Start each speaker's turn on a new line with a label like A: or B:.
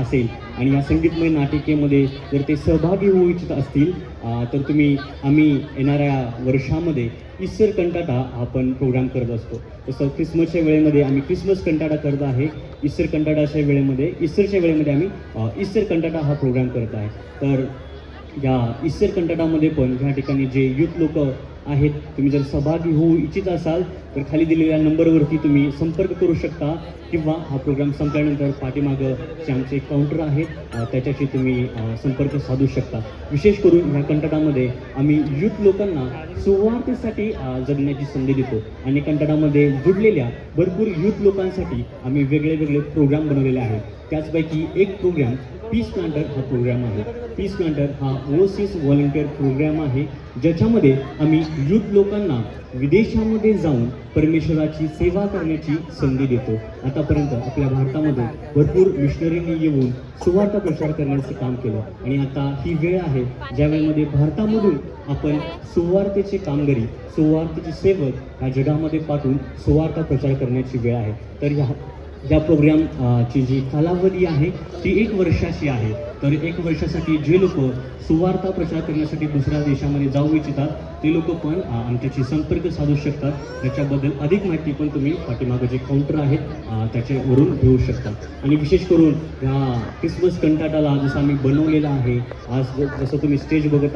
A: असेल आणि या संगीतमय नाटिकेमध्ये जर ते सहभागी होऊ इच्छित असतील तर आम्ही येणाऱ्या वर्षामध्ये ईस्टर कंटाटा आपण प्रोग्राम करत असतो. तसं ख्रिसमसच्या वेळेमध्ये आम्ही ख्रिसमस कंटाटा करत आहे. ईस्टरच्या वेळेमध्ये आम्ही ईस्टर कंटाटा हा प्रोग्राम करत आहे. तर या ईस्टर कंटाटामध्ये पण ह्या ठिकाणी जे यूथ लोक आहेत, तुम्ही जर सहभागी होऊ इच्छित असाल तर खाली दिलेल्या नंबरवरती तुम्ही संपर्क करू शकता किंवा हा प्रोग्राम संपल्यानंतर पाठीमागं जे आमचे काउंटर आहेत त्याच्याशी तुम्ही संपर्क साधू शकता. विशेष करून ह्या कंटाटामध्ये आम्ही यूथ लोकांना सुवार्थेसाठी जगण्याची संधी देतो आणि कंटाटामध्ये जुडलेल्या भरपूर यूथ लोकांसाठी आम्ही वेगळे प्रोग्राम बनवलेले आहेत. त्याचपैकी एक प्रोग्राम पीस प्लांटर हा प्रोग्राम आहे. पीस प्लांटर हा ओव्हरसीज व्हॉलंटियर प्रोग्राम आहे, ज्याच्यामध्ये आम्ही यूथ लोकांना विदेशामध्ये जाऊन परमेश्वराची सेवा करण्याची संधी देतो. आतापर्यंत आपल्या भारतामध्ये भरपूर मिशनरींनी येऊन सुवार्ता प्रचार करण्याचे काम केलं आणि आता ही वेळ आहे ज्यावेळेमध्ये भारतामधून आपण सुवार्तेचे कामगारी, सुवार्तेचे सेवक ह्या जगामध्ये पाठवून सुवार्ता प्रचार करण्याची वेळ आहे. तर या प्रोग्रामची जी कालावधी आहे ती 1 वर्षाची आहे. तर 1 वर्षासाठी जे लोक सुवार्ता प्रचार करण्यासाठी दुसऱ्या देशामध्ये जाऊ इच्छितात ते लोक पण आमच्याशी संपर्क साधू शकतात. त्याच्याबद्दल अधिक माहिती पण तुम्ही पाठीमागं जे काउंटर आहेत त्याच्यावरून घेऊ शकता. आणि विशेष करून ह्या ख्रिसमस कंटाटाला जसं आम्ही बनवलेला आहे, आज जसं तुम्ही स्टेज बघत